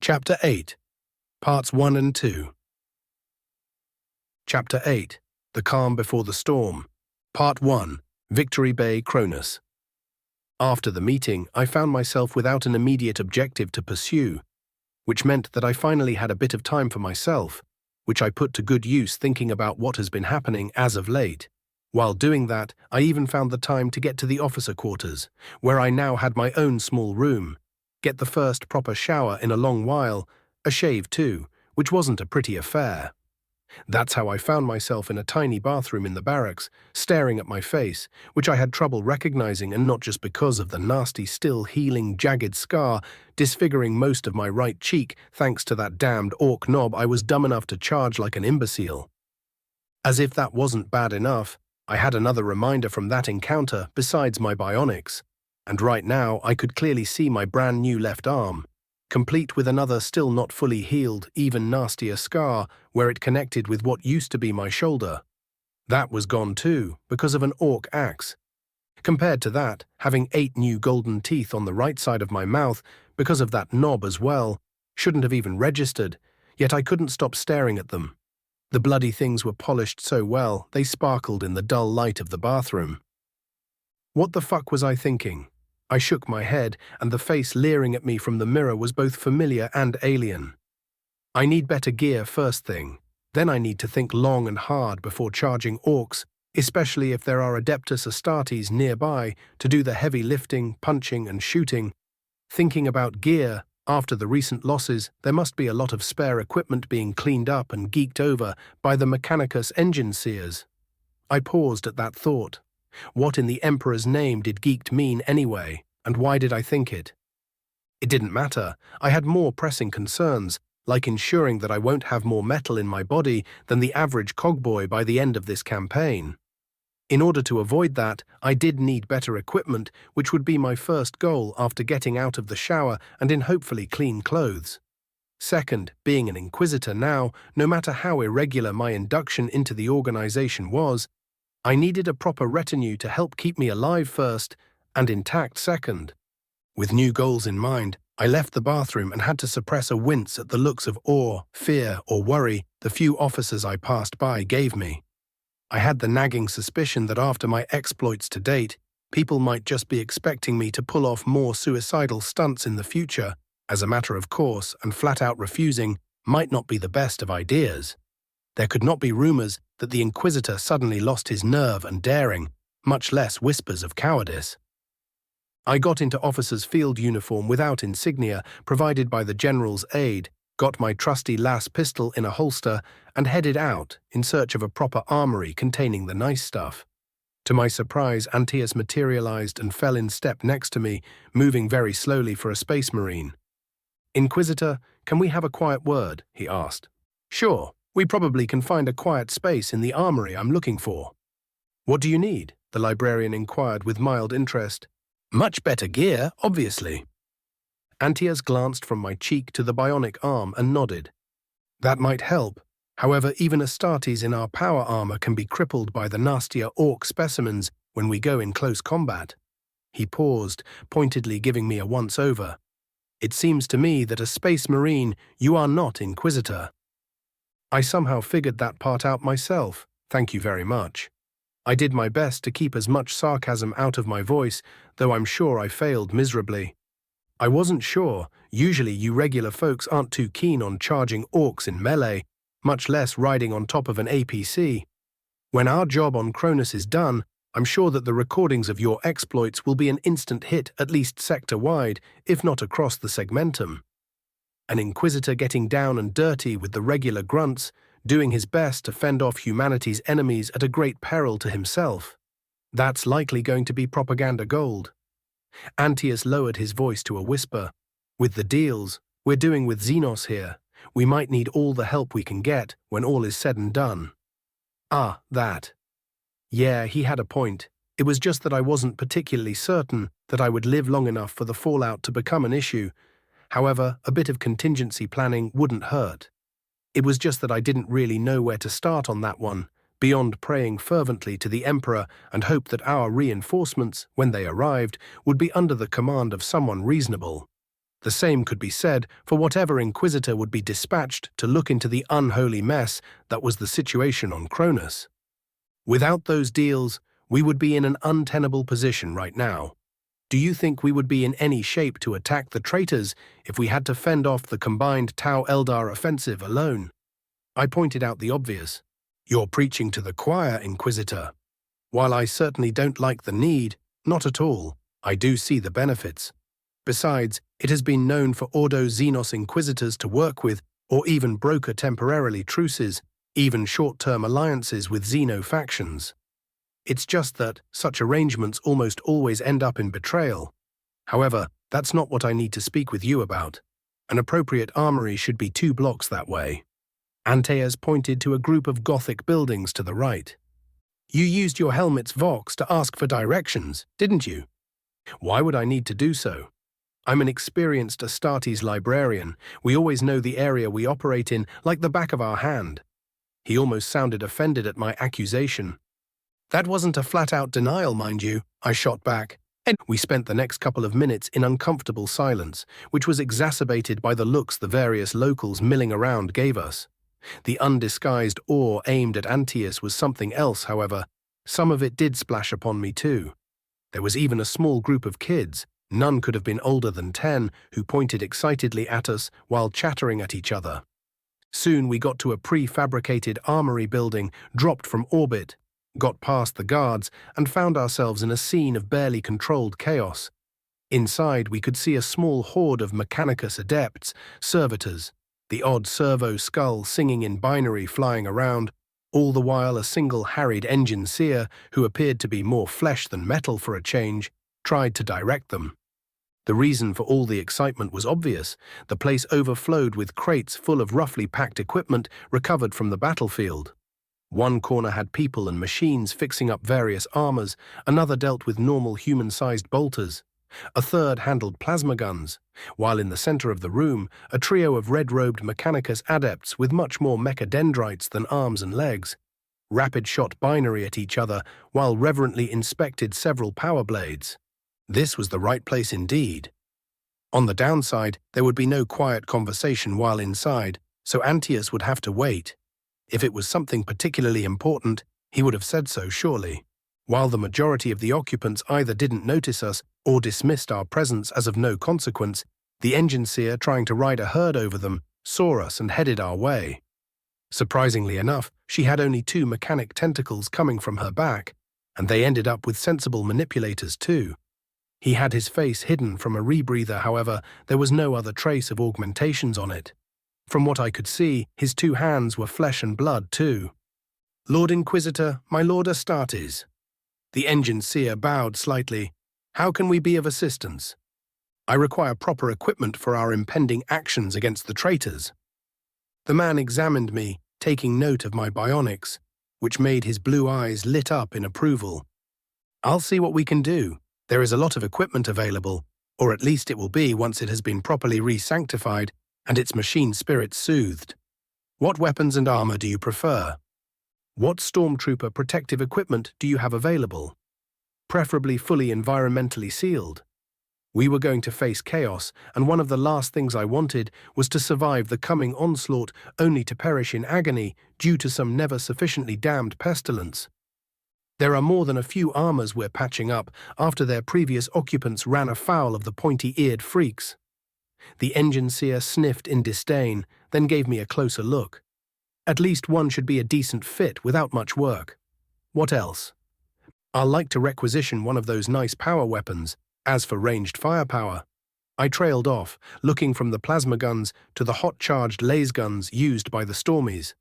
Chapter 8, Parts 1 and 2. Chapter 8, The Calm Before the Storm. Part 1, Victory Bay, Kronus. After the meeting, I found myself without an immediate objective to pursue, which meant that I finally had a bit of time for myself, which I put to good use thinking about what has been happening as of late. While doing that, I even found the time to get to the officer quarters, where I now had my own small room, get the first proper shower in a long while, a shave too, which wasn't a pretty affair. That's how I found myself in a tiny bathroom in the barracks, staring at my face, which I had trouble recognizing, and not just because of the nasty, still-healing, jagged scar disfiguring most of my right cheek thanks to that damned orc knob I was dumb enough to charge like an imbecile. As if that wasn't bad enough, I had another reminder from that encounter besides my bionics, and right now I could clearly see my brand new left arm, complete with another still not fully healed, even nastier scar where it connected with what used to be my shoulder. That was gone too, because of an orc axe. Compared to that, having 8 new golden teeth on the right side of my mouth because of that knob as well, shouldn't have even registered, yet I couldn't stop staring at them. The bloody things were polished so well, they sparkled in the dull light of the bathroom. What the fuck was I thinking? I shook my head, and the face leering at me from the mirror was both familiar and alien. I need better gear first thing. Then I need to think long and hard before charging orcs, especially if there are Adeptus Astartes nearby to do the heavy lifting, punching, and shooting. Thinking about gear, after the recent losses, there must be a lot of spare equipment being cleaned up and geeked over by the Mechanicus engine seers. I paused at that thought. What in the Emperor's name did geeked mean anyway, and why did I think it? It didn't matter. I had more pressing concerns, like ensuring that I won't have more metal in my body than the average cogboy by the end of this campaign. In order to avoid that, I did need better equipment, which would be my first goal after getting out of the shower and in hopefully clean clothes. Second, being an Inquisitor now, no matter how irregular my induction into the organization was, I needed a proper retinue to help keep me alive first and intact second. With new goals in mind, I left the bathroom and had to suppress a wince at the looks of awe, fear, or worry the few officers I passed by gave me. I had the nagging suspicion that after my exploits to date, people might just be expecting me to pull off more suicidal stunts in the future, as a matter of course, and flat-out refusing might not be the best of ideas. There could not be rumors that the Inquisitor suddenly lost his nerve and daring, much less whispers of cowardice. I got into officer's field uniform without insignia provided by the General's aide, got my trusty las pistol in a holster, and headed out in search of a proper armory containing the nice stuff. To my surprise, Antaeus materialized and fell in step next to me, moving very slowly for a space marine. "Inquisitor, can we have a quiet word?" he asked. "Sure. We probably can find a quiet space in the armory I'm looking for." "What do you need?" the librarian inquired with mild interest. "Much better gear, obviously." Antaeus glanced from my cheek to the bionic arm and nodded. "That might help. However, even Astartes in our power armor can be crippled by the nastier orc specimens when we go in close combat." He paused, pointedly giving me a once-over. "It seems to me that a space marine, you are not Inquisitor." I somehow figured that part out myself, thank you very much. I did my best to keep as much sarcasm out of my voice, though I'm sure I failed miserably. I wasn't sure. Usually you regular folks aren't too keen on charging orcs in melee, much less riding on top of an APC. When our job on Kronus is done, I'm sure that the recordings of your exploits will be an instant hit at least sector-wide, if not across the segmentum. An Inquisitor getting down and dirty with the regular grunts, doing his best to fend off humanity's enemies at a great peril to himself. That's likely going to be propaganda gold. Antaeus lowered his voice to a whisper. "With the deals we're doing with Xenos here, we might need all the help we can get when all is said and done." Ah, that. Yeah, he had a point. It was just that I wasn't particularly certain that I would live long enough for the fallout to become an issue. However, a bit of contingency planning wouldn't hurt. It was just that I didn't really know where to start on that one, beyond praying fervently to the Emperor and hope that our reinforcements, when they arrived, would be under the command of someone reasonable. The same could be said for whatever Inquisitor would be dispatched to look into the unholy mess that was the situation on Kronus. Without those deals, we would be in an untenable position right now. Do you think we would be in any shape to attack the traitors if we had to fend off the combined Tau Eldar offensive alone? I pointed out the obvious. You're preaching to the choir, Inquisitor. While I certainly don't like the need, not at all, I do see the benefits. Besides, it has been known for Ordo Xenos Inquisitors to work with or even broker temporarily truces, even short-term alliances with Xeno factions. It's just that such arrangements almost always end up in betrayal. However, that's not what I need to speak with you about. An appropriate armory should be 2 blocks that way. Antaeus pointed to a group of Gothic buildings to the right. You used your helmet's vox to ask for directions, didn't you? Why would I need to do so? I'm an experienced Astartes librarian. We always know the area we operate in like the back of our hand. He almost sounded offended at my accusation. That wasn't a flat-out denial, mind you, I shot back. And we spent the next couple of minutes in uncomfortable silence, which was exacerbated by the looks the various locals milling around gave us. The undisguised awe aimed at Antaeus was something else, however. Some of it did splash upon me too. There was even a small group of kids, none could have been older than 10, who pointed excitedly at us while chattering at each other. Soon we got to a prefabricated armory building, dropped from orbit, got past the guards, and found ourselves in a scene of barely controlled chaos. Inside we could see a small horde of Mechanicus adepts, servitors, the odd servo skull singing in binary flying around, all the while a single harried engine seer, who appeared to be more flesh than metal for a change, tried to direct them. The reason for all the excitement was obvious. The place overflowed with crates full of roughly packed equipment recovered from the battlefield. One corner had people and machines fixing up various armors, another dealt with normal human-sized bolters. A third handled plasma guns, while in the center of the room, a trio of red-robed Mechanicus adepts with much more mechadendrites than arms and legs, rapid-shot binary at each other while reverently inspected several power blades. This was the right place indeed. On the downside, there would be no quiet conversation while inside, so Antaeus would have to wait. If it was something particularly important, he would have said so surely. While the majority of the occupants either didn't notice us or dismissed our presence as of no consequence, the engine seer trying to ride a herd over them saw us and headed our way. Surprisingly enough, she had only 2 mechanic tentacles coming from her back, and they ended up with sensible manipulators too. He had his face hidden from a rebreather, however, there was no other trace of augmentations on it. From what I could see, his 2 hands were flesh and blood too. Lord Inquisitor, my Lord Astartes. The engine seer bowed slightly. How can we be of assistance? I require proper equipment for our impending actions against the traitors. The man examined me, taking note of my bionics, which made his blue eyes lit up in approval. I'll see what we can do. There is a lot of equipment available, or at least it will be once it has been properly re-sanctified and its machine spirit soothed. What weapons and armor do you prefer? What stormtrooper protective equipment do you have available? Preferably fully environmentally sealed. We were going to face chaos, and one of the last things I wanted was to survive the coming onslaught only to perish in agony due to some never sufficiently damned pestilence. There are more than a few armors we're patching up after their previous occupants ran afoul of the pointy-eared freaks. The engine seer sniffed in disdain, then gave me a closer look. At least one should be a decent fit without much work. What else? I'll like to requisition one of those nice power weapons. As for ranged firepower, I trailed off, looking from the plasma guns to the hot-charged laser guns used by the Stormies.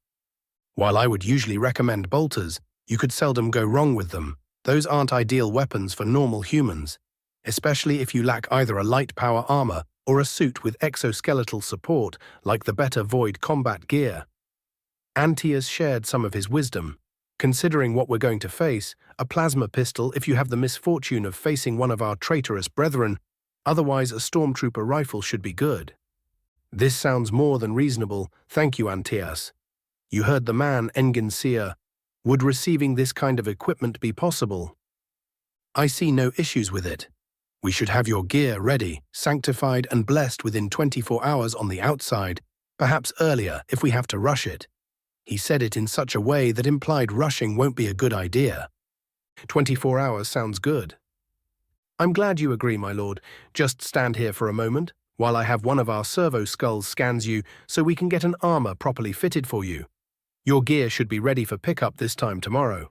While I would usually recommend bolters, you could seldom go wrong with them. Those aren't ideal weapons for normal humans, especially if you lack either a light power armor or a suit with exoskeletal support like the better Void combat gear. Antaeus shared some of his wisdom. Considering what we're going to face, a plasma pistol if you have the misfortune of facing one of our traitorous brethren, otherwise a stormtrooper rifle should be good. This sounds more than reasonable, thank you, Antaeus. You heard the man, Engin Seer. Would receiving this kind of equipment be possible? I see no issues with it. We should have your gear ready, sanctified and blessed within 24 hours on the outside, perhaps earlier if we have to rush it. He said it in such a way that implied rushing won't be a good idea. 24 hours sounds good. I'm glad you agree, my lord. Just stand here for a moment, while I have one of our servo skulls scans you so we can get an armor properly fitted for you. Your gear should be ready for pickup this time tomorrow.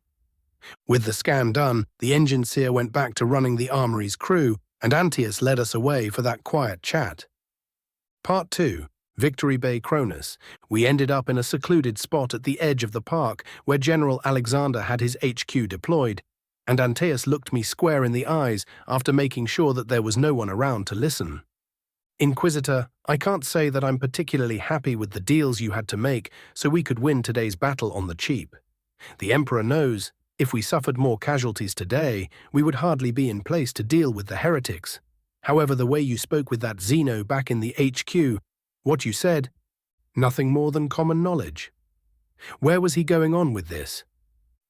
With the scan done, the engine seer went back to running the armory's crew, and Antius led us away for that quiet chat. Part 2. Victory Bay Kronus. We ended up in a secluded spot at the edge of the park where General Alexander had his HQ deployed, and Antaeus looked me square in the eyes after making sure that there was no one around to listen. Inquisitor, I can't say that I'm particularly happy with the deals you had to make so we could win today's battle on the cheap. The Emperor knows, if we suffered more casualties today, we would hardly be in place to deal with the heretics. However, the way you spoke with that Zeno back in the HQ, what you said, nothing more than common knowledge. Where was he going on with this?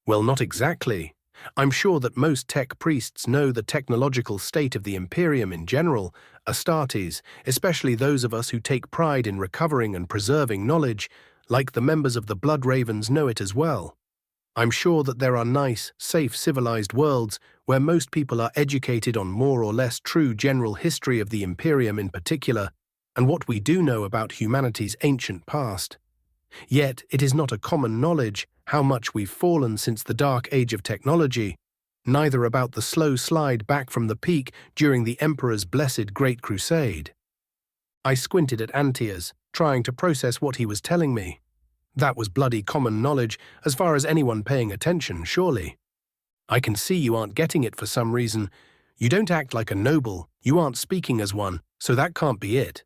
Well, not exactly. I'm sure that most tech priests know the technological state of the Imperium in general, Astartes, especially those of us who take pride in recovering and preserving knowledge, like the members of the Blood Ravens know it as well. I'm sure that there are nice, safe, civilized worlds where most people are educated on more or less true general history of the Imperium in particular, and what we do know about humanity's ancient past. Yet it is not a common knowledge how much we've fallen since the dark age of technology, neither about the slow slide back from the peak during the Emperor's blessed Great Crusade. I squinted at Antaeus, trying to process what he was telling me. That was bloody common knowledge as far as anyone paying attention, surely. I can see you aren't getting it for some reason. You don't act like a noble, you aren't speaking as one, so that can't be it.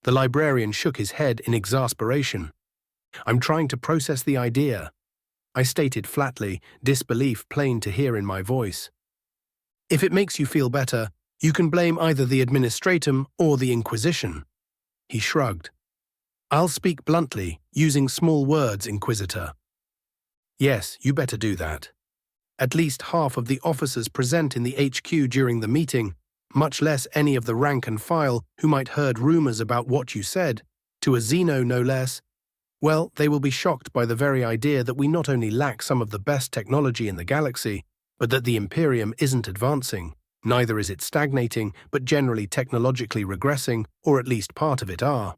The librarian shook his head in exasperation. I'm trying to process the idea. I stated flatly, disbelief plain to hear in my voice. If it makes you feel better, you can blame either the Administratum or the Inquisition. He shrugged. I'll speak bluntly, using small words, Inquisitor. Yes, you better do that. At least half of the officers present in the HQ during the meeting, much less any of the rank and file who might heard rumors about what you said, to a Zeno no less, well, they will be shocked by the very idea that we not only lack some of the best technology in the galaxy, but that the Imperium isn't advancing. Neither is it stagnating, but generally technologically regressing, or at least part of it are.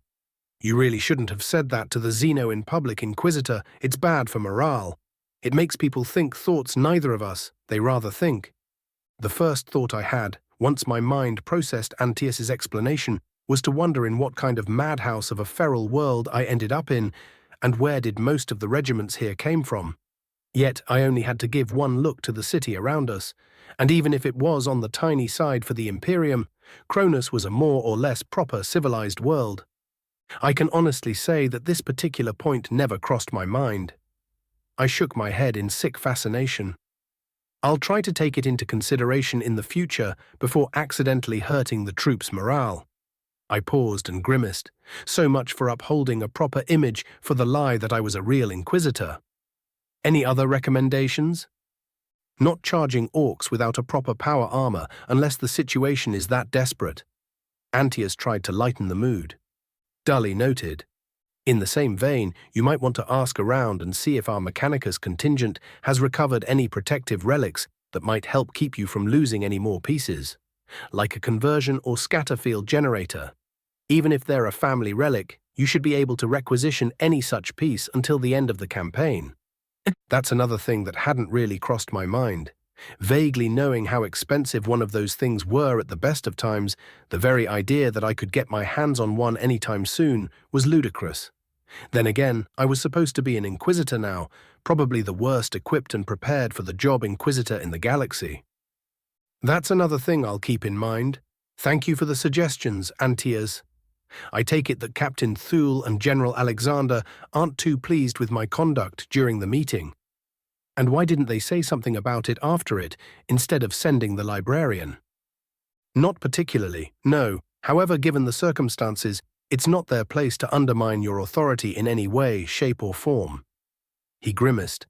You really shouldn't have said that to the Zeno in public, Inquisitor. It's bad for morale. It makes people think thoughts neither of us, they rather think. The first thought I had, once my mind processed Antaeus's explanation, was to wonder in what kind of madhouse of a feral world I ended up in, and where did most of the regiments here came from. Yet I only had to give one look to the city around us, and even if it was on the tiny side for the Imperium, Kronus was a more or less proper civilized world. I can honestly say that this particular point never crossed my mind. I shook my head in sick fascination. I'll try to take it into consideration in the future before accidentally hurting the troops' morale. I paused and grimaced. So much for upholding a proper image for the lie that I was a real Inquisitor. Any other recommendations? Not charging orcs without a proper power armor unless the situation is that desperate. Antaeus tried to lighten the mood. Dully noted. In the same vein, you might want to ask around and see if our Mechanicus contingent has recovered any protective relics that might help keep you from losing any more pieces, like a conversion or scatter field generator. Even if they're a family relic, you should be able to requisition any such piece until the end of the campaign. That's another thing that hadn't really crossed my mind. Vaguely knowing how expensive one of those things were at the best of times, the very idea that I could get my hands on one anytime soon was ludicrous. Then again, I was supposed to be an Inquisitor now, probably the worst equipped and prepared for the job Inquisitor in the galaxy. That's another thing I'll keep in mind. Thank you for the suggestions, Antaeus. I take it that Captain Thule and General Alexander aren't too pleased with my conduct during the meeting. And why didn't they say something about it after it, instead of sending the librarian? Not particularly, no. However, given the circumstances, it's not their place to undermine your authority in any way, shape or form. He grimaced.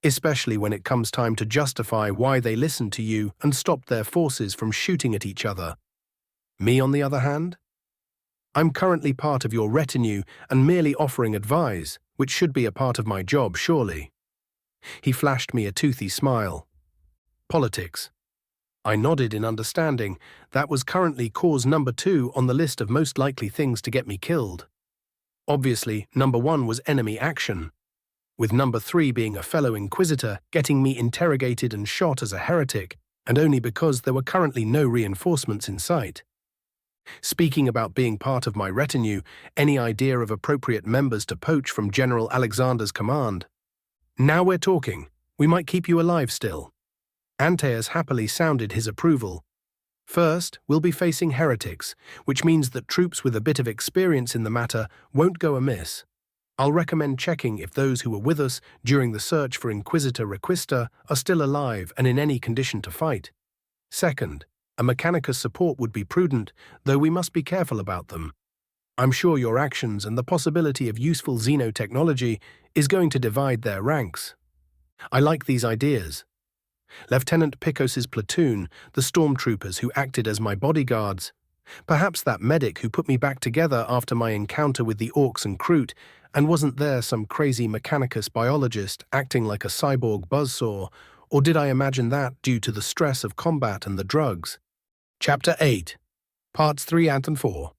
especially when it comes time to justify why they listened to you and stopped their forces from shooting at each other. Me, on the other hand? I'm currently part of your retinue and merely offering advice, which should be a part of my job, surely. He flashed me a toothy smile. Politics. I nodded in understanding. That was currently cause number 2 on the list of most likely things to get me killed. Obviously, number 1 was enemy action, with number 3 being a fellow Inquisitor getting me interrogated and shot as a heretic, and only because there were currently no reinforcements in sight. Speaking about being part of my retinue, any idea of appropriate members to poach from General Alexander's command? Now we're talking. We might keep you alive still. Antaeus happily sounded his approval. First, we'll be facing heretics, which means that troops with a bit of experience in the matter won't go amiss. I'll recommend checking if those who were with us during the search for Inquisitor Requista are still alive and in any condition to fight. Second, a Mechanicus support would be prudent, though we must be careful about them. I'm sure your actions and the possibility of useful xenotechnology is going to divide their ranks. I like these ideas. Lieutenant Picos's platoon, the stormtroopers who acted as my bodyguards, perhaps that medic who put me back together after my encounter with the orcs and Kroot, and wasn't there some crazy Mechanicus biologist acting like a cyborg buzzsaw, or did I imagine that due to the stress of combat and the drugs? Chapter 8, Parts 3 and 4.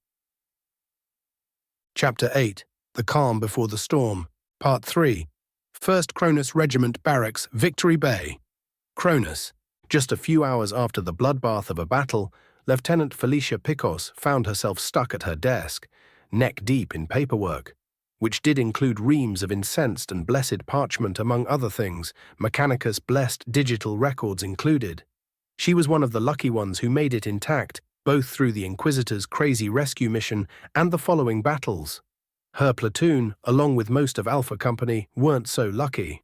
Chapter 8, The Calm Before the Storm, Part 3, 1st Kronus Regiment Barracks, Victory Bay. Kronus. Just a few hours after the bloodbath of a battle, Lieutenant Felicia Picos found herself stuck at her desk, neck-deep in paperwork, which did include reams of incensed and blessed parchment among other things, Mechanicus-blessed digital records included. She was one of the lucky ones who made it intact, both through the Inquisitor's crazy rescue mission and the following battles. Her platoon, along with most of Alpha Company, weren't so lucky.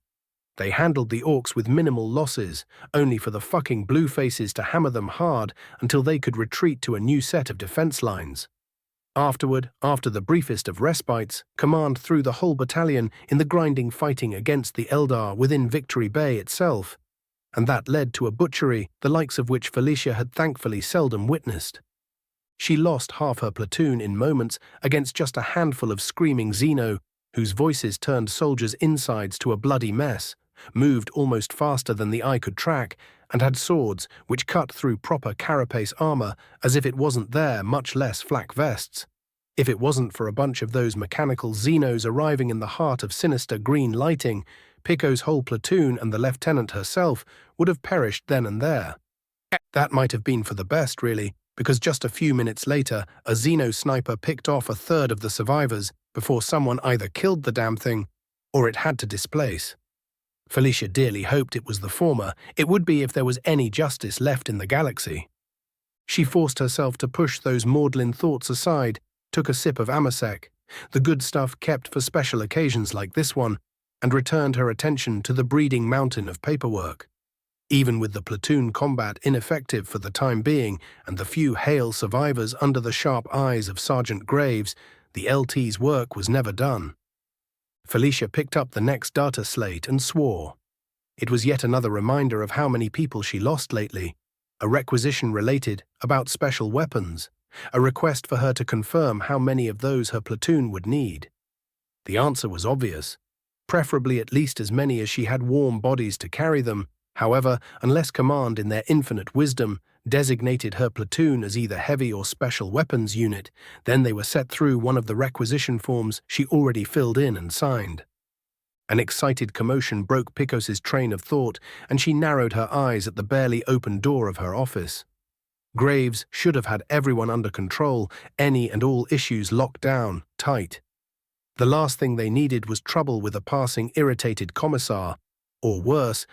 They handled the orcs with minimal losses, only for the fucking Bluefaces to hammer them hard until they could retreat to a new set of defense lines. Afterward, after the briefest of respites, command threw the whole battalion in the grinding fighting against the Eldar within Victory Bay itself, and that led to a butchery the likes of which Felicia had thankfully seldom witnessed. She lost half her platoon in moments against just a handful of screaming Xeno, whose voices turned soldiers' insides to a bloody mess, moved almost faster than the eye could track, and had swords which cut through proper carapace armor as if it wasn't there, much less flak vests. If it wasn't for a bunch of those mechanical Xenos arriving in the heart of sinister green lighting, Pico's whole platoon and the lieutenant herself would have perished then and there. That might have been for the best, really, because just a few minutes later, a Xeno sniper picked off a third of the survivors before someone either killed the damn thing or it had to displace. Felicia dearly hoped it was the former. It would be if there was any justice left in the galaxy. She forced herself to push those maudlin thoughts aside, took a sip of Amasec, the good stuff kept for special occasions like this one, and returned her attention to the breeding mountain of paperwork. Even with the platoon combat ineffective for the time being and the few hale survivors under the sharp eyes of Sergeant Graves, the LT's work was never done. Felicia picked up the next data slate and swore. It was yet another reminder of how many people she lost lately, a requisition related about special weapons, a request for her to confirm how many of those her platoon would need. The answer was obvious, preferably at least as many as she had warm bodies to carry them. However, unless command in their infinite wisdom designated her platoon as either heavy or special weapons unit, then they were set through one of the requisition forms she already filled in and signed. An excited commotion broke Picos's train of thought, and she narrowed her eyes at the barely open door of her office. Graves should have had everyone under control, any and all issues locked down, tight. The last thing they needed was trouble with a passing irritated commissar, or worse.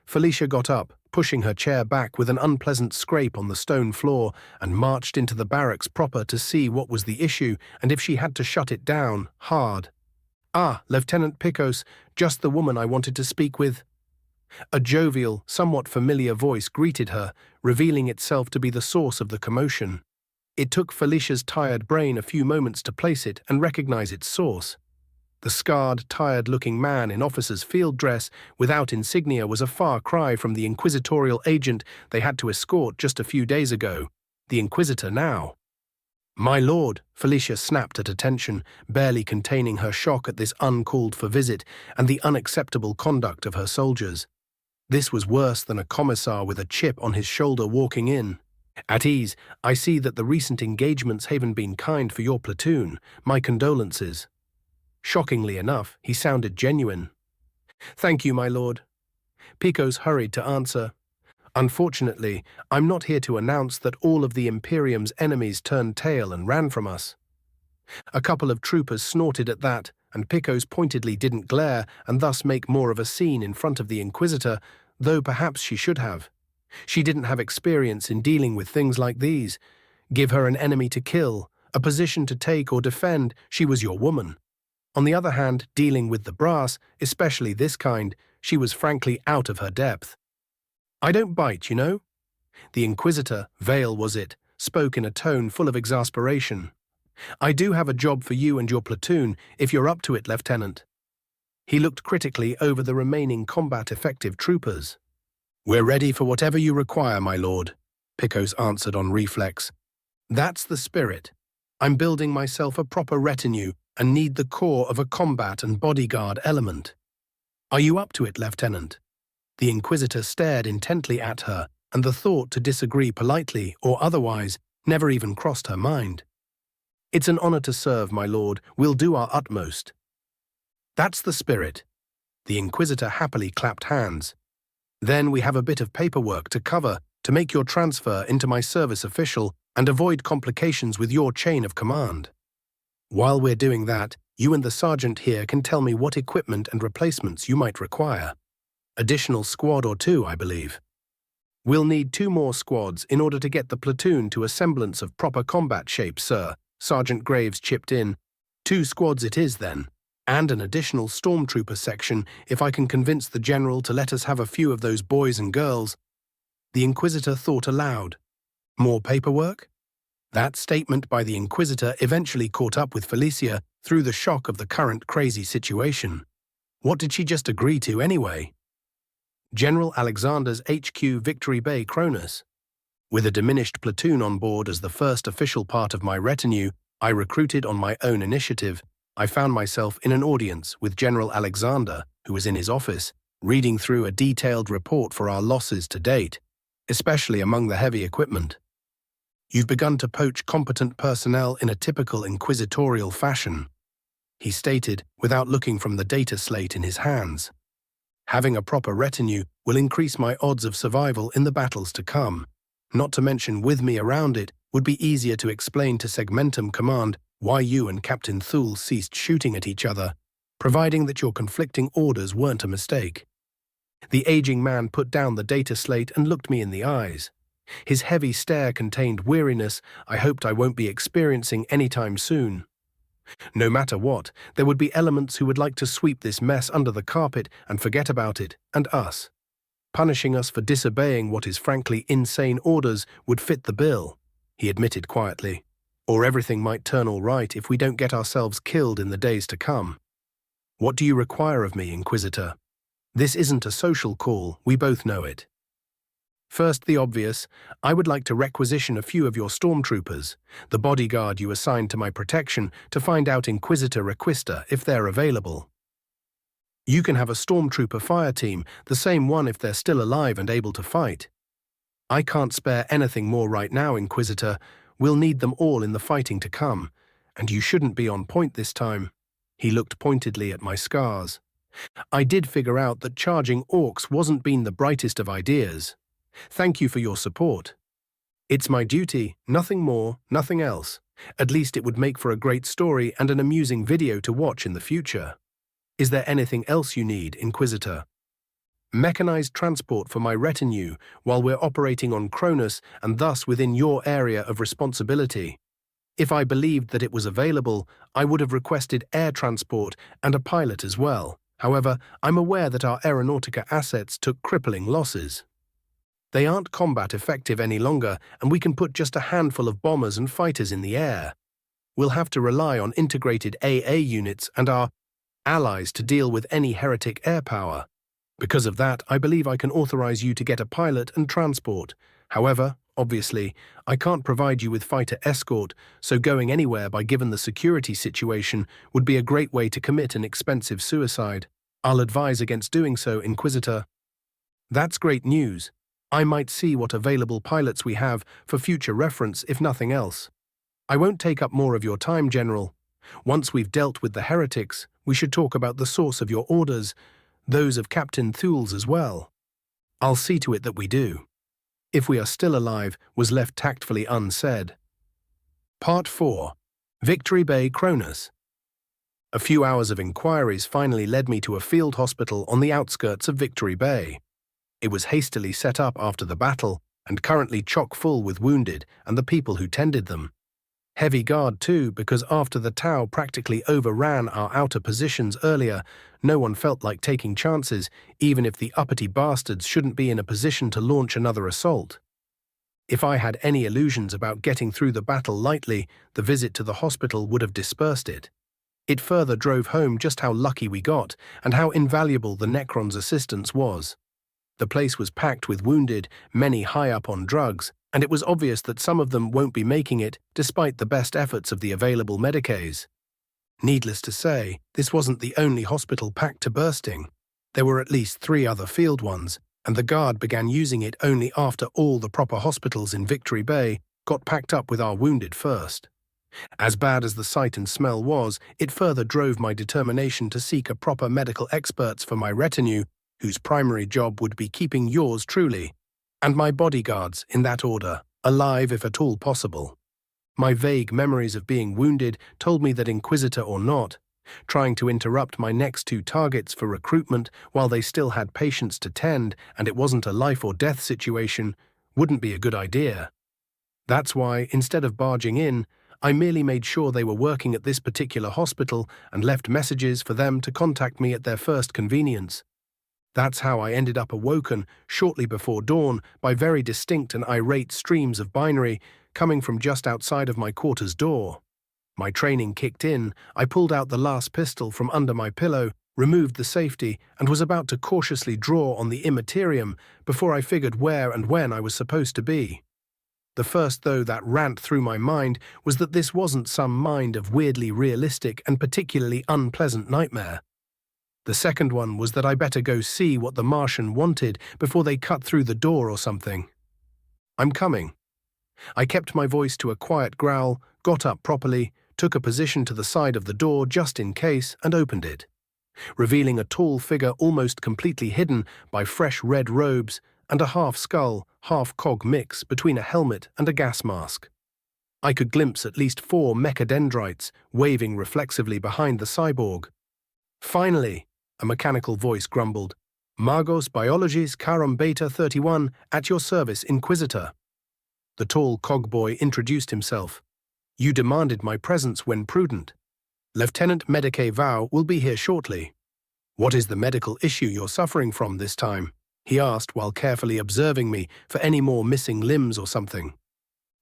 Felicia got up, pushing her chair back with an unpleasant scrape on the stone floor, and marched into the barracks proper to see what was the issue and if she had to shut it down, hard. "Ah, Lieutenant Picos, just the woman I wanted to speak with." A jovial, somewhat familiar voice greeted her, revealing itself to be the source of the commotion. It took Felicia's tired brain a few moments to place it and recognize its source. The scarred, tired-looking man in officer's field dress without insignia was a far cry from the inquisitorial agent they had to escort just a few days ago. The Inquisitor now. "My lord," Felicia snapped at attention, barely containing her shock at this uncalled-for visit and the unacceptable conduct of her soldiers. This was worse than a commissar with a chip on his shoulder walking in. "At ease, I see that the recent engagements haven't been kind for your platoon. My condolences." Shockingly enough, he sounded genuine. "Thank you, my lord." Picos hurried to answer. "Unfortunately, I'm not here to announce that all of the Imperium's enemies turned tail and ran from us." A couple of troopers snorted at that, and Picos pointedly didn't glare and thus make more of a scene in front of the Inquisitor, though perhaps she should have. She didn't have experience in dealing with things like these. Give her an enemy to kill, a position to take or defend, she was your woman. On the other hand, dealing with the brass, especially this kind, she was frankly out of her depth. "I don't bite, you know." The Inquisitor, Vale was it, spoke in a tone full of exasperation. "I do have a job for you and your platoon, if you're up to it, Lieutenant." He looked critically over the remaining combat-effective troopers. "We're ready for whatever you require, my lord," Picos answered on reflex. "That's the spirit. I'm building myself a proper retinue and need the core of a combat and bodyguard element." "Are you up to it, Lieutenant?" The Inquisitor stared intently at her, and the thought to disagree politely or otherwise never even crossed her mind. "It's an honor to serve, my lord. We'll do our utmost." "That's the spirit." The Inquisitor happily clapped hands. "Then we have a bit of paperwork to cover to make your transfer into my service official and avoid complications with your chain of command. While we're doing that, you and the sergeant here can tell me what equipment and replacements you might require. Additional squad or two, I believe." "We'll need 2 more squads in order to get the platoon to a semblance of proper combat shape, sir," Sergeant Graves chipped in. 2 squads it is, then, and an additional stormtrooper section if I can convince the general to let us have a few of those boys and girls. The Inquisitor thought aloud. More paperwork? That statement by the Inquisitor eventually caught up with Felicia through the shock of the current crazy situation. What did she just agree to anyway? General Alexander's HQ, Victory Bay, Kronus. With a diminished platoon on board as the first official part of my retinue, I recruited on my own initiative. I found myself in an audience with General Alexander, who was in his office, reading through a detailed report for our losses to date, especially among the heavy equipment. "You've begun to poach competent personnel in a typical inquisitorial fashion," he stated without looking from the data slate in his hands. "Having a proper retinue will increase my odds of survival in the battles to come. Not to mention, with me around it, would be easier to explain to Segmentum Command why you and Captain Thule ceased shooting at each other, providing that your conflicting orders weren't a mistake." The aging man put down the data slate and looked me in the eyes. His heavy stare contained weariness I hoped I won't be experiencing anytime soon. No matter what, there would be elements who would like to sweep this mess under the carpet and forget about it, and us. Punishing us for disobeying what is frankly insane orders would fit the bill, he admitted quietly. Or everything might turn all right if we don't get ourselves killed in the days to come. "What do you require of me, Inquisitor? This isn't a social call, we both know it." "First, the obvious. I would like to requisition a few of your stormtroopers, the bodyguard you assigned to my protection, to find out Inquisitor Requista if they're available. You can have a stormtrooper fire team, the same one if they're still alive and able to fight. I can't spare anything more right now, Inquisitor. We'll need them all in the fighting to come, and you shouldn't be on point this time." He looked pointedly at my scars. "I did figure out that charging orcs wasn't been the brightest of ideas. Thank you for your support. It's my duty, nothing more, nothing else. At least it would make for a great story and an amusing video to watch in the future. Is there anything else you need, Inquisitor?" "Mechanized transport for my retinue while we're operating on Kronus and thus within your area of responsibility. If I believed that it was available, I would have requested air transport and a pilot as well. However, I'm aware that our Aeronautica assets took crippling losses. They aren't combat effective any longer, and we can put just a handful of bombers and fighters in the air. We'll have to rely on integrated AA units and our..." allies to deal with any heretic air power. Because of that, I believe I can authorize you to get a pilot and transport. However, obviously, I can't provide you with fighter escort, so going anywhere by given the security situation would be a great way to commit an expensive suicide. I'll advise against doing so, Inquisitor. That's great news. I might see what available pilots we have for future reference, if nothing else. I won't take up more of your time, General. Once we've dealt with the heretics, we should talk about the source of your orders, those of Captain Thules as well. I'll see to it that we do. If we are still alive was left tactfully unsaid. Part 4. Victory Bay, Kronus. A few hours of inquiries finally led me to a field hospital on the outskirts of Victory Bay. It was hastily set up after the battle and currently chock full with wounded and the people who tended them. Heavy guard too, because after the Tau practically overran our outer positions earlier, no one felt like taking chances, even if the uppity bastards shouldn't be in a position to launch another assault. If I had any illusions about getting through the battle lightly, the visit to the hospital would have dispersed it. It further drove home just how lucky we got and how invaluable the Necron's assistance was. The place was packed with wounded, many high up on drugs, and it was obvious that some of them won't be making it despite the best efforts of the available medicaes. Needless to say, this wasn't the only hospital packed to bursting. There were at least 3 other field ones, and the guard began using it only after all the proper hospitals in Victory Bay got packed up with our wounded first. As bad as the sight and smell was, it further drove my determination to seek a proper medical experts for my retinue, whose primary job would be keeping yours truly, and my bodyguards, in that order, alive if at all possible. My vague memories of being wounded told me that Inquisitor or not, trying to interrupt my next 2 targets for recruitment while they still had patients to tend and it wasn't a life or death situation, wouldn't be a good idea. That's why, instead of barging in, I merely made sure they were working at this particular hospital and left messages for them to contact me at their first convenience. That's how I ended up awoken shortly before dawn by very distinct and irate streams of binary coming from just outside of my quarters door. My training kicked in, I pulled out the last pistol from under my pillow, removed the safety, and was about to cautiously draw on the immaterium before I figured where and when I was supposed to be. The first, though, that rant through my mind was that this wasn't some mind of weirdly realistic and particularly unpleasant nightmare. The second one was that I better go see what the Martian wanted before they cut through the door or something. I'm coming. I kept my voice to a quiet growl, got up properly, took a position to the side of the door just in case, and opened it, revealing a tall figure almost completely hidden by fresh red robes and a half-skull, half-cog mix between a helmet and a gas mask. I could glimpse at least 4 mechadendrites waving reflexively behind the cyborg. Finally, a mechanical voice grumbled, "Magos Biologis Charum Beta 31, at your service, Inquisitor." The tall cogboy introduced himself. "You demanded my presence when prudent. Lieutenant Medicae Vau will be here shortly." "What is the medical issue you're suffering from this time?" he asked while carefully observing me for any more missing limbs or something.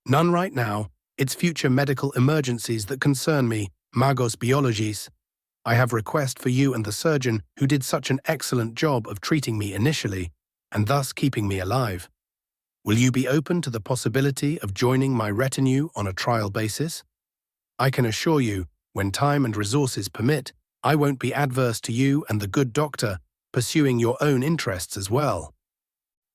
"None right now. It's future medical emergencies that concern me, Magos Biologis. I have request for you and the surgeon who did such an excellent job of treating me initially, and thus keeping me alive. Will you be open to the possibility of joining my retinue on a trial basis? I can assure you, when time and resources permit, I won't be adverse to you and the good doctor pursuing your own interests as well.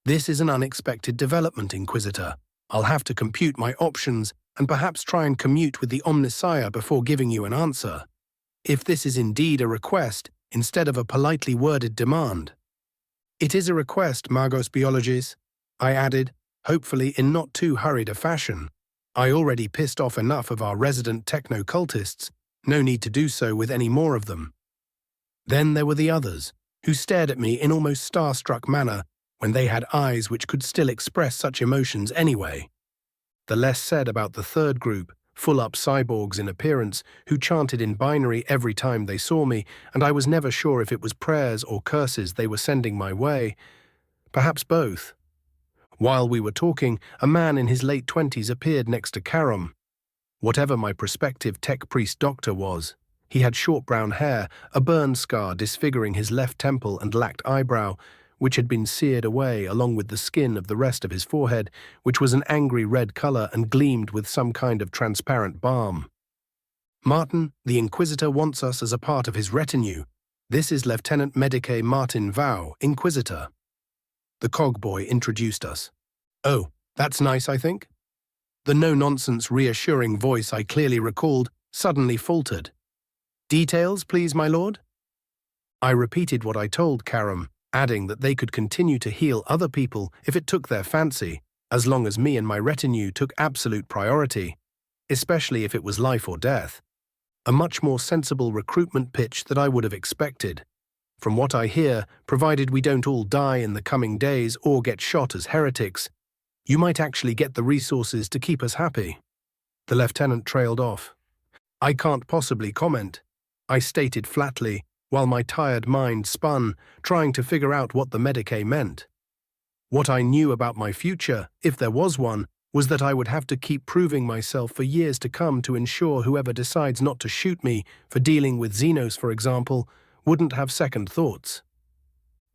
This is an unexpected development, Inquisitor. I'll have to compute my options and perhaps try and commute with the Omnissiah before giving you an answer. If this is indeed a request instead of a politely worded demand." "It is a request, Magos Biologis," I added, hopefully in not too hurried a fashion. I already pissed off enough of our resident techno-cultists, no need to do so with any more of them. Then there were the others, who stared at me in almost starstruck manner when they had eyes which could still express such emotions anyway. The less said about the third group, full-up cyborgs in appearance, who chanted in binary every time they saw me, and I was never sure if it was prayers or curses they were sending my way. Perhaps both. While we were talking, a man in his late 20s appeared next to Karam. Whatever my prospective tech priest doctor was, He had short brown hair, a burn scar disfiguring his left temple and lacked eyebrow, which had been seared away along with the skin of the rest of his forehead, which was an angry red color and gleamed with some kind of transparent balm. "Martin, the Inquisitor wants us as a part of his retinue. This is Lieutenant Medicae Martin Vau, Inquisitor." The cogboy introduced us. "Oh, that's nice, I think." The no-nonsense, reassuring voice I clearly recalled suddenly faltered. "Details, please, my lord?" I repeated what I told Karam, adding that they could continue to heal other people if it took their fancy, as long as me and my retinue took absolute priority, especially if it was life or death. A much more sensible recruitment pitch that I would have expected. From what I hear, provided we don't all die in the coming days or get shot as heretics, you might actually get the resources to keep us happy. The lieutenant trailed off. "I can't possibly comment," I stated flatly, while my tired mind spun, trying to figure out what the Medicae meant. What I knew about my future, if there was one, was that I would have to keep proving myself for years to come to ensure whoever decides not to shoot me for dealing with Xenos, for example, wouldn't have second thoughts.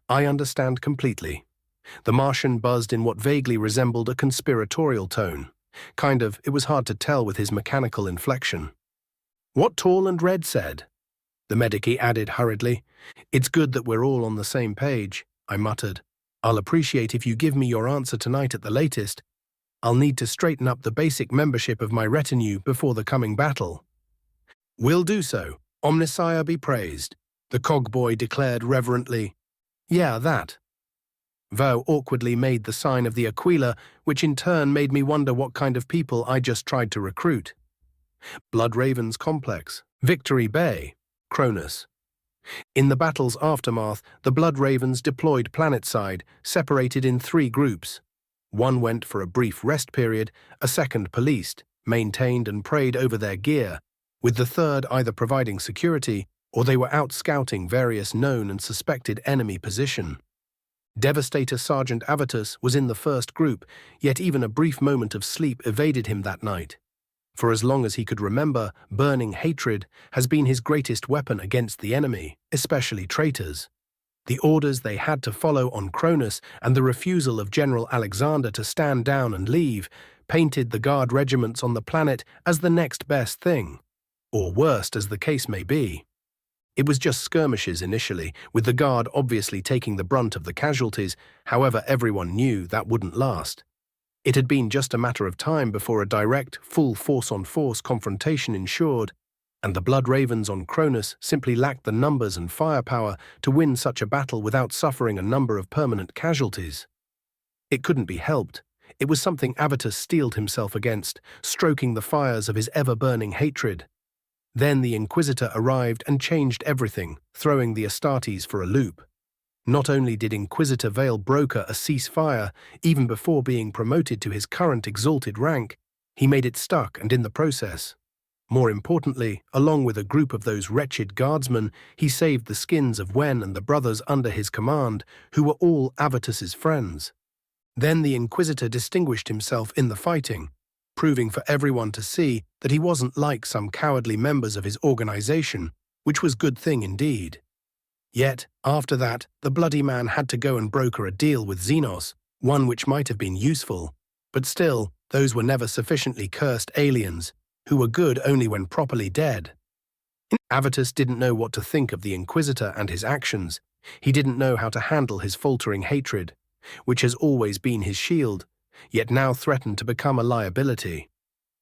"I understand completely." The Martian buzzed in what vaguely resembled a conspiratorial tone. It was hard to tell with his mechanical inflection. "What Tall and Red said," the Medici added hurriedly. "It's good that we're all on the same page," I muttered. "I'll appreciate if you give me your answer tonight at the latest. I'll need to straighten up the basic membership of my retinue before the coming battle." "Will do so. Omnissiah be praised," the cogboy declared reverently. "Yeah, that." Vau awkwardly made the sign of the Aquila, which in turn made me wonder what kind of people I just tried to recruit. Blood Ravens Complex, Victory Bay, Kronus. In the battle's aftermath, the Blood Ravens deployed planetside, separated in 3 groups. One went for a brief rest period, a second policed, maintained and prayed over their gear, with the third either providing security or they were out scouting various known and suspected enemy position. Devastator Sergeant Avitus was in the first group, yet even a brief moment of sleep evaded him that night. For as long as he could remember, burning hatred has been his greatest weapon against the enemy, especially traitors. The orders they had to follow on Kronus and the refusal of General Alexander to stand down and leave painted the guard regiments on the planet as the next best thing, or worst as the case may be. It was just skirmishes initially, with the guard obviously taking the brunt of the casualties, however everyone knew that wouldn't last. It had been just a matter of time before a direct, full force-on-force confrontation ensured, and the Blood Ravens on Kronus simply lacked the numbers and firepower to win such a battle without suffering a number of permanent casualties. It couldn't be helped. It was something Avitus steeled himself against, stroking the fires of his ever-burning hatred. Then the Inquisitor arrived and changed everything, throwing the Astartes for a loop. Not only did Inquisitor Vale broker a ceasefire, even before being promoted to his current exalted rank, he made it stuck and in the process. More importantly, along with a group of those wretched guardsmen, he saved the skins of Wen and the brothers under his command, who were all Avitus's friends. Then the Inquisitor distinguished himself in the fighting, proving for everyone to see that he wasn't like some cowardly members of his organization, which was good thing indeed. Yet, after that, the bloody man had to go and broker a deal with Xenos, one which might have been useful, but still, those were never sufficiently cursed aliens, who were good only when properly dead. Avitus didn't know what to think of the Inquisitor and his actions. He didn't know how to handle his faltering hatred, which has always been his shield, yet now threatened to become a liability.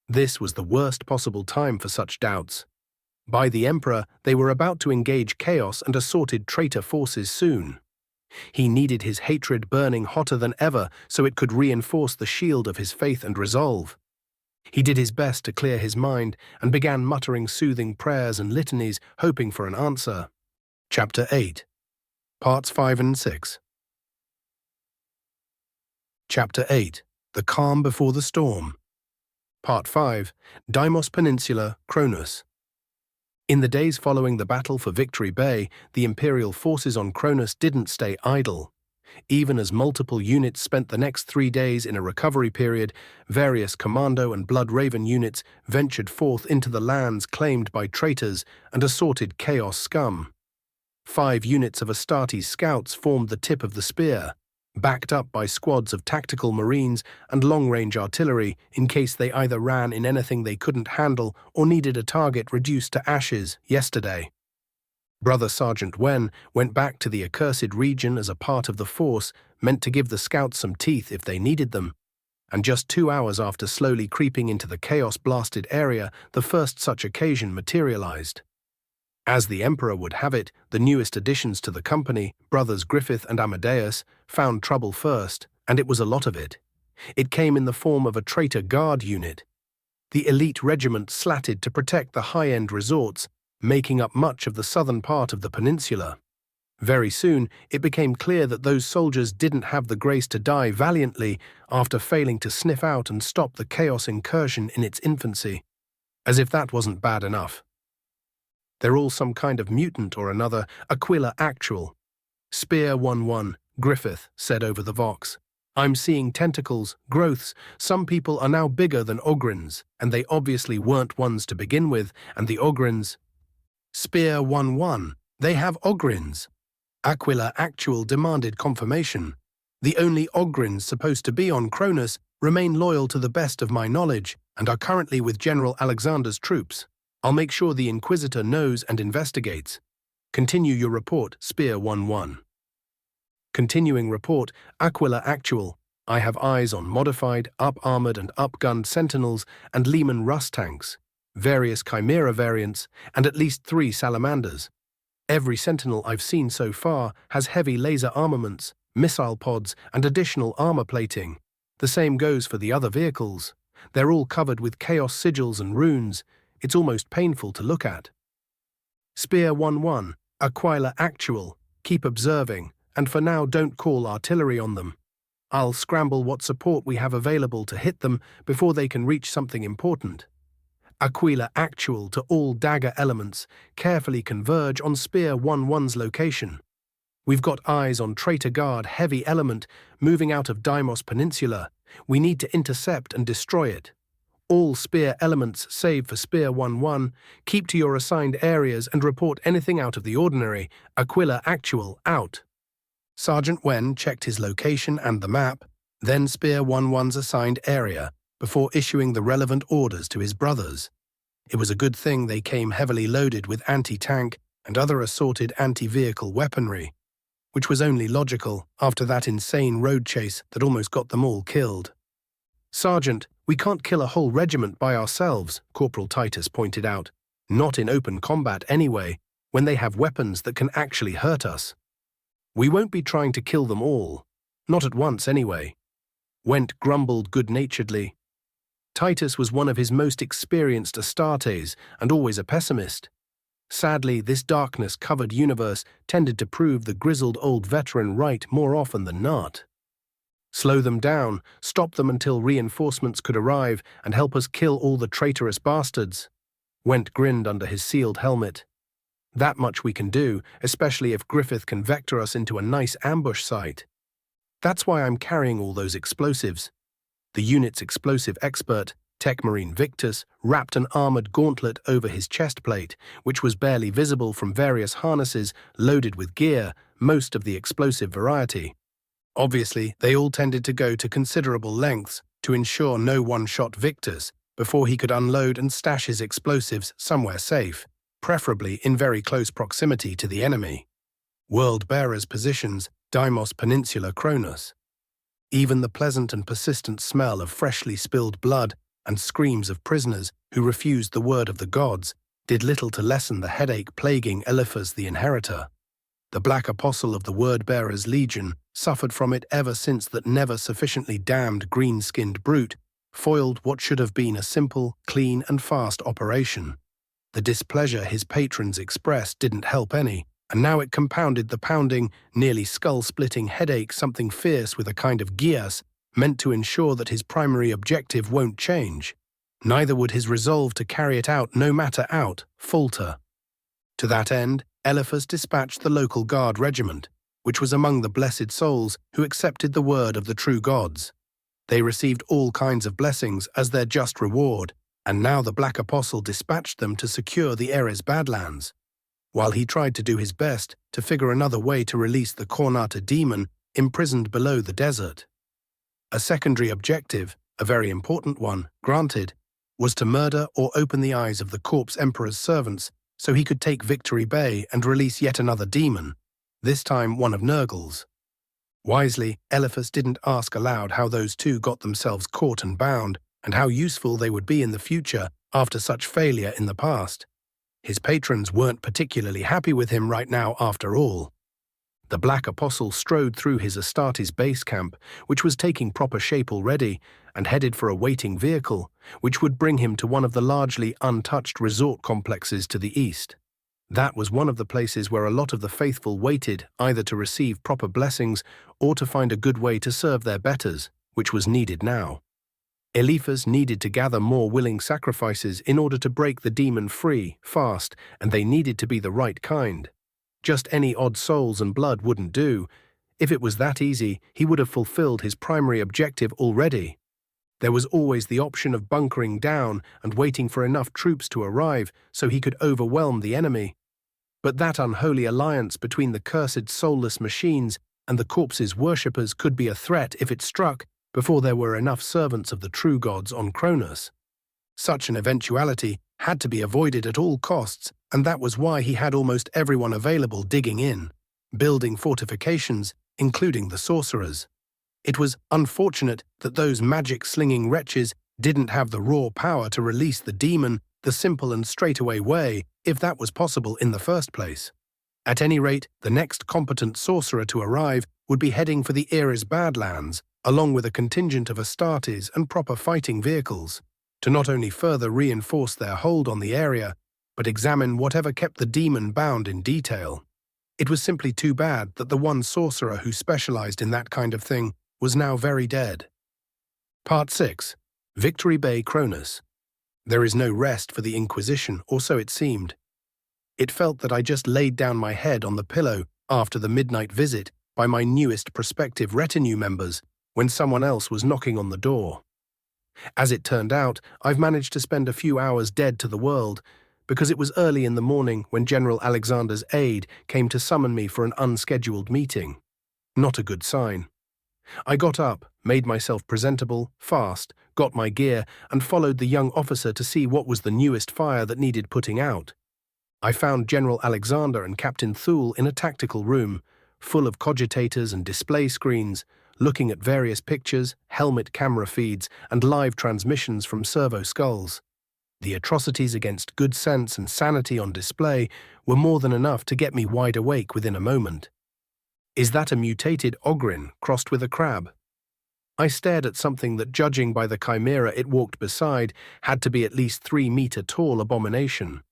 This was the worst possible time for such doubts. By the Emperor, they were about to engage chaos and assorted traitor forces soon. He needed his hatred burning hotter than ever so it could reinforce the shield of his faith and resolve. He did his best to clear his mind and began muttering soothing prayers and litanies, hoping for an answer. Chapter 8, Parts 5 and 6. Chapter 8, The Calm Before the Storm. Part 5, Daimos Peninsula, Kronus. In the days following the battle for Victory Bay, the Imperial forces on Kronus didn't stay idle. Even as multiple units spent the next 3 days in a recovery period, various Commando and Blood Raven units ventured forth into the lands claimed by traitors and assorted Chaos scum. 5 units of Astartes scouts formed the tip of the spear, backed up by squads of tactical marines and long-range artillery in case they either ran in anything they couldn't handle or needed a target reduced to ashes yesterday. Brother Sergeant Wen went back to the accursed region as a part of the force meant to give the scouts some teeth if they needed them, and just 2 hours after slowly creeping into the chaos-blasted area, the first such occasion materialized. As the Emperor would have it, the newest additions to the company, Brothers Griffith and Amadeus, found trouble first, and it was a lot of it. It came in the form of a traitor guard unit. The elite regiment slatted to protect the high-end resorts, making up much of the southern part of the peninsula. Very soon, it became clear that those soldiers didn't have the grace to die valiantly after failing to sniff out and stop the chaos incursion in its infancy. As if that wasn't bad enough. They're all some kind of mutant or another, Aquila Actual. Spear 1-1, Griffith said over the Vox. I'm seeing tentacles, growths. Some people are now bigger than Ogrins, and they obviously weren't ones to begin with, and the Ogrins... Spear 1-1, they have Ogrins. Aquila Actual demanded confirmation. The only Ogrins supposed to be on Kronus remain loyal to the best of my knowledge and are currently with General Alexander's troops. I'll make sure the Inquisitor knows and investigates. Continue your report, Spear 1-1. Continuing report, Aquila Actual. I have eyes on modified, up-armored and up-gunned Sentinels and Lehman Russ tanks, various Chimera variants, and at least 3 Salamanders. Every Sentinel I've seen so far has heavy laser armaments, missile pods, and additional armor plating. The same goes for the other vehicles. They're all covered with chaos sigils and runes. It's almost painful to look at. Spear 1-1, Aquila Actual. Keep observing, and for now don't call artillery on them. I'll scramble what support we have available to hit them before they can reach something important. Aquila Actual to all dagger elements, carefully converge on Spear 1-1's location. We've got eyes on Traitor Guard Heavy Element moving out of Daimos Peninsula. We need to intercept and destroy it. All Spear elements save for Spear 1-1, keep to your assigned areas and report anything out of the ordinary. Aquila Actual out. Sergeant Wen checked his location and the map, then Spear 1-1's assigned area, before issuing the relevant orders to his brothers. It was a good thing they came heavily loaded with anti-tank and other assorted anti-vehicle weaponry, which was only logical after that insane road chase that almost got them all killed. Sergeant, we can't kill a whole regiment by ourselves, Corporal Titus pointed out. Not in open combat anyway, when they have weapons that can actually hurt us. We won't be trying to kill them all. Not at once anyway. Went grumbled good-naturedly. Titus was one of his most experienced Astartes and always a pessimist. Sadly, this darkness-covered universe tended to prove the grizzled old veteran right more often than not. Slow them down, stop them until reinforcements could arrive and help us kill all the traitorous bastards. Went grinned under his sealed helmet. That much we can do, especially if Griffith can vector us into a nice ambush site. That's why I'm carrying all those explosives. The unit's explosive expert, Tech Marine Victus, wrapped an armored gauntlet over his chest plate, which was barely visible from various harnesses loaded with gear, most of the explosive variety. Obviously, they all tended to go to considerable lengths to ensure no one-shot Victus before he could unload and stash his explosives somewhere safe, preferably in very close proximity to the enemy. World Bearers positions, Daimos Peninsula Kronus. Even the pleasant and persistent smell of freshly spilled blood and screams of prisoners who refused the word of the gods did little to lessen the headache plaguing Eliphaz the Inheritor. The Black Apostle of the Word-Bearers Legion suffered from it ever since that never sufficiently damned green-skinned brute foiled what should have been a simple, clean and fast operation. The displeasure his patrons expressed didn't help any, and now it compounded the pounding, nearly skull-splitting headache something fierce with a kind of geas meant to ensure that his primary objective won't change. Neither would his resolve to carry it out no matter out falter. To that end, Eliphaz dispatched the local guard regiment, which was among the blessed souls who accepted the word of the true gods. They received all kinds of blessings as their just reward, and now the Black Apostle dispatched them to secure the Ares Badlands, while he tried to do his best to figure another way to release the Kornata demon imprisoned below the desert. A secondary objective, a very important one, granted, was to murder or open the eyes of the Corpse Emperor's servants so he could take Victory Bay and release yet another demon, this time one of Nurgle's. Wisely, Eliphas didn't ask aloud how those two got themselves caught and bound, and how useful they would be in the future after such failure in the past. His patrons weren't particularly happy with him right now after all. The Black Apostle strode through his Astartes base camp, which was taking proper shape already, and headed for a waiting vehicle, which would bring him to one of the largely untouched resort complexes to the east. That was one of the places where a lot of the faithful waited either to receive proper blessings or to find a good way to serve their betters, which was needed now. Eliphas needed to gather more willing sacrifices in order to break the demon free, fast, and they needed to be the right kind. Just any odd souls and blood wouldn't do. If it was that easy, he would have fulfilled his primary objective already. There was always the option of bunkering down and waiting for enough troops to arrive so he could overwhelm the enemy. But that unholy alliance between the cursed soulless machines and the corpse's worshippers could be a threat if it struck before there were enough servants of the true gods on Kronus. Such an eventuality had to be avoided at all costs, and that was why he had almost everyone available digging in, building fortifications, including the sorcerers. It was unfortunate that those magic-slinging wretches didn't have the raw power to release the demon the simple and straightaway way, if that was possible in the first place. At any rate, the next competent sorcerer to arrive would be heading for the Ares Badlands, along with a contingent of Astartes and proper fighting vehicles, to not only further reinforce their hold on the area, but examine whatever kept the demon bound in detail. It was simply too bad that the one sorcerer who specialized in that kind of thing was now very dead. Part 6. Victory Bay Kronus. There is no rest for the Inquisition, or so it seemed. It felt that I just laid down my head on the pillow after the midnight visit by my newest prospective retinue members when someone else was knocking on the door. As it turned out, I've managed to spend a few hours dead to the world, because it was early in the morning when General Alexander's aide came to summon me for an unscheduled meeting. Not a good sign. I got up, made myself presentable, fast, got my gear, and followed the young officer to see what was the newest fire that needed putting out. I found General Alexander and Captain Thule in a tactical room, full of cogitators and display screens, looking at various pictures, helmet camera feeds, and live transmissions from servo skulls. The atrocities against good sense and sanity on display were more than enough to get me wide awake within a moment. Is that a mutated ogrin crossed with a crab? I stared at something that, judging by the chimera it walked beside, had to be at least 3-meter-tall abomination.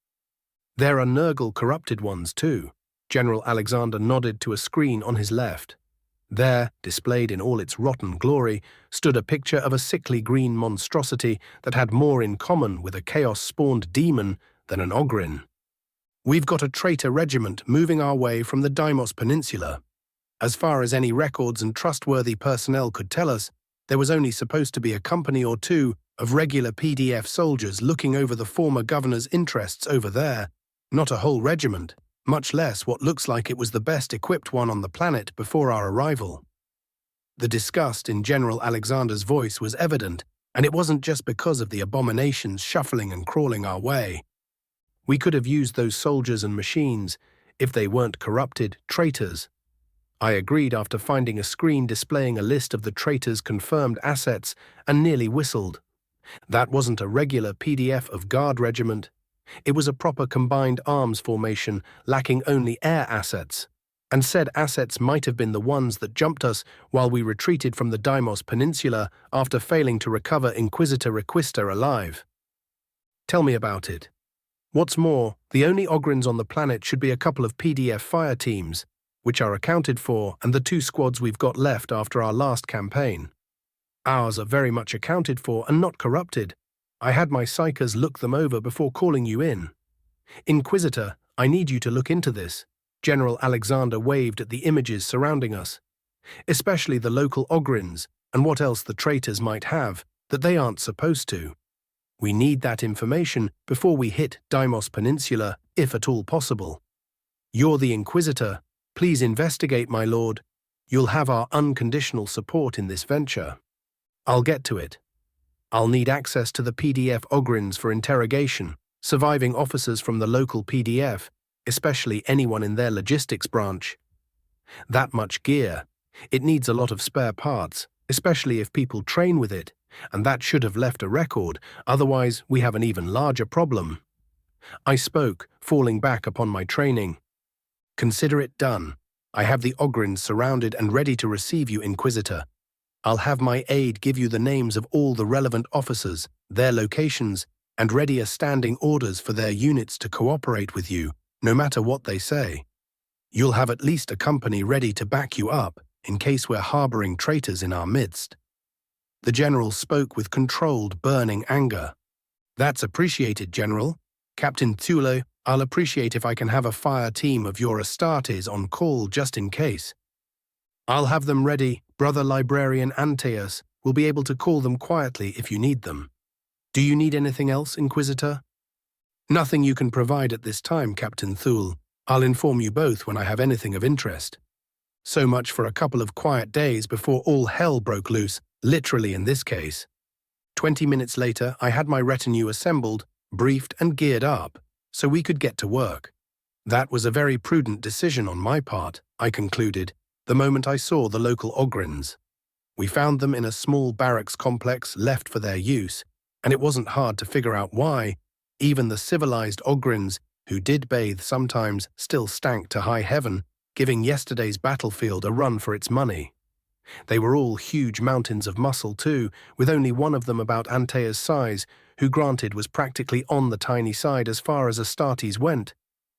There are Nurgle corrupted ones too. General Alexander nodded to a screen on his left. There, displayed in all its rotten glory, stood a picture of a sickly green monstrosity that had more in common with a chaos-spawned demon than an ogrin. We've got a traitor regiment moving our way from the Daimos Peninsula. As far as any records and trustworthy personnel could tell us, there was only supposed to be a company or two of regular PDF soldiers looking over the former governor's interests over there, not a whole regiment, much less what looks like it was the best equipped one on the planet before our arrival. The disgust in General Alexander's voice was evident, and it wasn't just because of the abominations shuffling and crawling our way. We could have used those soldiers and machines, if they weren't corrupted, traitors. I agreed after finding a screen displaying a list of the traitors' confirmed assets and nearly whistled. That wasn't a regular PDF of Guard regiment. It was a proper combined arms formation lacking only air assets, and said assets might have been the ones that jumped us while we retreated from the Daimos Peninsula after failing to recover Inquisitor Requista alive. Tell me about it. What's more, the only Ogrins on the planet should be a couple of PDF fire teams, which are accounted for, and the 2 squads we've got left after our last campaign. Ours are very much accounted for and not corrupted. I had my psychers look them over before calling you in. Inquisitor, I need you to look into this. General Alexander waved at the images surrounding us, especially the local Ogrins and what else the traitors might have that they aren't supposed to. We need that information before we hit Daimos Peninsula, if at all possible. You're the Inquisitor. Please investigate, my lord. You'll have our unconditional support in this venture. I'll get to it. I'll need access to the PDF Ogrins for interrogation, surviving officers from the local PDF, especially anyone in their logistics branch. That much gear. It needs a lot of spare parts, especially if people train with it, and that should have left a record, otherwise we have an even larger problem. I spoke, falling back upon my training. Consider it done. I have the Ogrins surrounded and ready to receive you, Inquisitor. I'll have my aide give you the names of all the relevant officers, their locations, and ready as standing orders for their units to cooperate with you, no matter what they say. You'll have at least a company ready to back you up in case we're harboring traitors in our midst. The general spoke with controlled, burning anger. That's appreciated, General. Captain Tulo, I'll appreciate if I can have a fire team of your Astartes on call just in case. I'll have them ready. Brother Librarian Antaeus will be able to call them quietly if you need them. Do you need anything else, Inquisitor? Nothing you can provide at this time, Captain Thule. I'll inform you both when I have anything of interest. So much for a couple of quiet days before all hell broke loose, literally in this case. 20 minutes later, I had my retinue assembled, briefed and geared up, so we could get to work. That was a very prudent decision on my part, I concluded, the moment I saw the local Ogrins. We found them in a small barracks complex left for their use, and it wasn't hard to figure out why. Even the civilized Ogrins, who did bathe sometimes, still stank to high heaven, giving yesterday's battlefield a run for its money. They were all huge mountains of muscle too, with only one of them about Antaea's size, who granted was practically on the tiny side as far as Astartes went,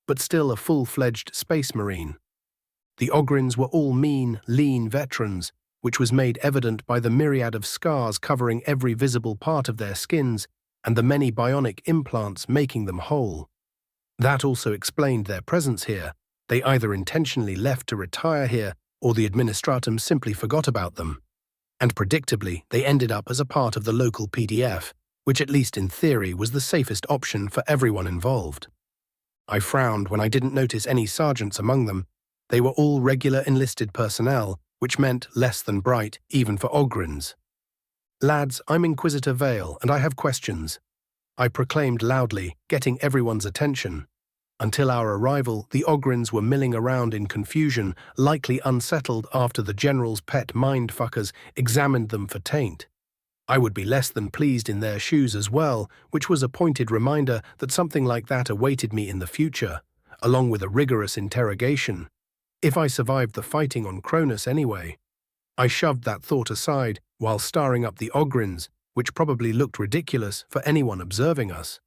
but still a full-fledged space marine. The Ogrins were all mean, lean veterans, which was made evident by the myriad of scars covering every visible part of their skins and the many bionic implants making them whole. That also explained their presence here. They either intentionally left to retire here, or the administratum simply forgot about them. And predictably, they ended up as a part of the local PDF, which at least in theory was the safest option for everyone involved. I frowned when I didn't notice any sergeants among them. They were all regular enlisted personnel, which meant less than bright, even for Ogrins. Lads, I'm Inquisitor Vale, and I have questions. I proclaimed loudly, getting everyone's attention. Until our arrival, the Ogrins were milling around in confusion, likely unsettled after the general's pet mindfuckers examined them for taint. I would be less than pleased in their shoes as well, which was a pointed reminder that something like that awaited me in the future, along with a rigorous interrogation. If I survived the fighting on Kronus anyway. I shoved that thought aside while starring up the Ogrins, which probably looked ridiculous for anyone observing us.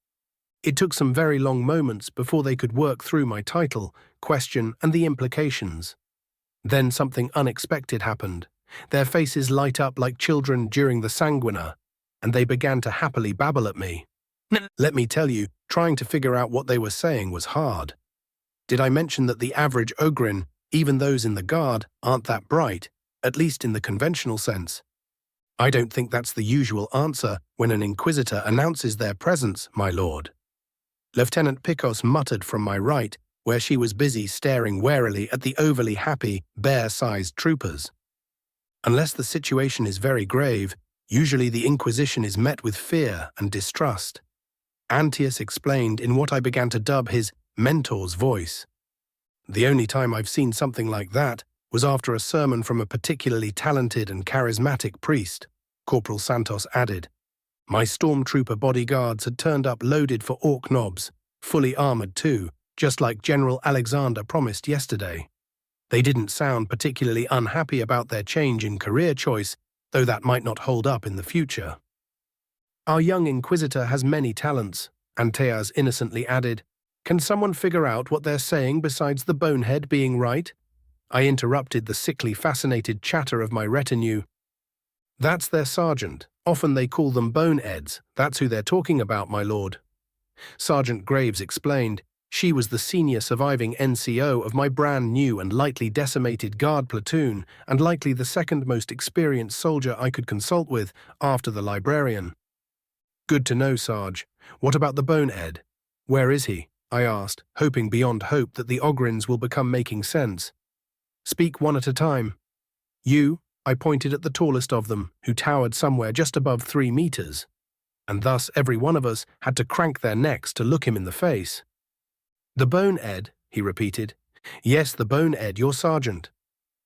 It took some very long moments before they could work through my title, question, and the implications. Then something unexpected happened. Their faces light up like children during the sanguina, and they began to happily babble at me. Let me tell you, trying to figure out what they were saying was hard. Did I mention that the average Ogrin, even those in the guard, aren't that bright, at least in the conventional sense? I don't think that's the usual answer when an Inquisitor announces their presence, my lord. Lieutenant Picos muttered from my right, where she was busy staring warily at the overly happy, bear-sized troopers. Unless the situation is very grave, usually the Inquisition is met with fear and distrust. Antaeus explained in what I began to dub his mentor's voice. The only time I've seen something like that was after a sermon from a particularly talented and charismatic priest, Corporal Santos added. My stormtrooper bodyguards had turned up loaded for orc knobs, fully armored too, just like General Alexander promised yesterday. They didn't sound particularly unhappy about their change in career choice, though that might not hold up in the future. Our young Inquisitor has many talents, Antaeus innocently added. Can someone figure out what they're saying besides the bonehead being right? I interrupted the sickly fascinated chatter of my retinue. That's their sergeant. Often they call them boneheads. That's who they're talking about, my lord. Sergeant Graves explained. She was the senior surviving NCO of my brand new and lightly decimated guard platoon, and likely the second most experienced soldier I could consult with after the librarian. Good to know, Sarge. What about the bonehead? Where is he? I asked, hoping beyond hope that the Ogrins will become making sense. Speak one at a time. You, I pointed at the tallest of them, who towered somewhere just above 3 meters. And thus every one of us had to crank their necks to look him in the face. The bonehead, he repeated. Yes, the bonehead, your sergeant.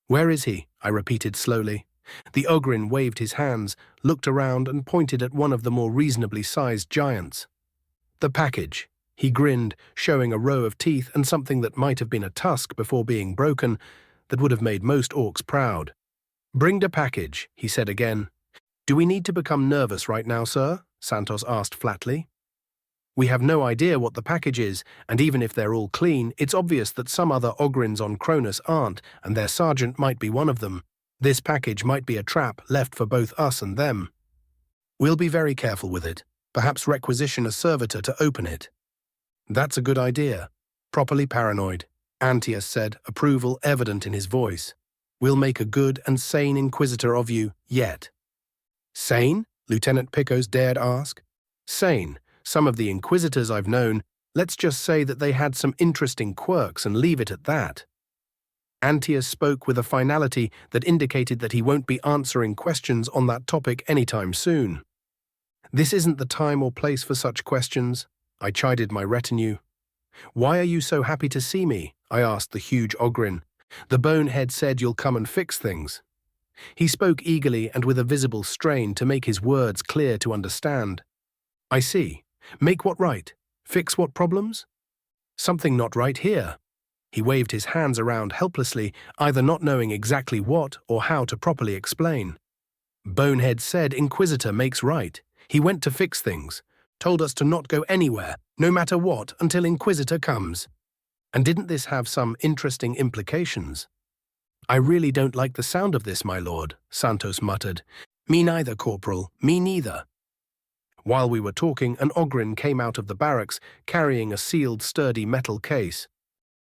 Where is he? I repeated slowly. The Ogrin waved his hands, looked around and pointed at one of the more reasonably sized giants. The package. He grinned, showing a row of teeth and something that might have been a tusk before being broken, that would have made most orcs proud. Bring the package, he said again. Do we need to become nervous right now, sir? Santos asked flatly. We have no idea what the package is, and even if they're all clean, it's obvious that some other Ogrins on Kronus aren't, and their sergeant might be one of them. This package might be a trap left for both us and them. We'll be very careful with it. Perhaps requisition a servitor to open it. That's a good idea. Properly paranoid. Antius said, approval evident in his voice. We'll make a good and sane Inquisitor of you, yet. Sane? Lieutenant Picos dared ask. Sane. Some of the Inquisitors I've known, let's just say that they had some interesting quirks and leave it at that. Antius spoke with a finality that indicated that he won't be answering questions on that topic anytime soon. This isn't the time or place for such questions, I chided my retinue. Why are you so happy to see me? I asked the huge Ogrin. The bonehead said you'll come and fix things. He spoke eagerly and with a visible strain to make his words clear to understand. I see. Make what right? Fix what problems? Something not right here. He waved his hands around helplessly, either not knowing exactly what or how to properly explain. Bonehead said Inquisitor makes right. He went to fix things, told us to not go anywhere, no matter what, until Inquisitor comes. And didn't this have some interesting implications? I really don't like the sound of this, my lord, Santos muttered. Me neither, Corporal, me neither. While we were talking, an Ogrin came out of the barracks, carrying a sealed, sturdy metal case.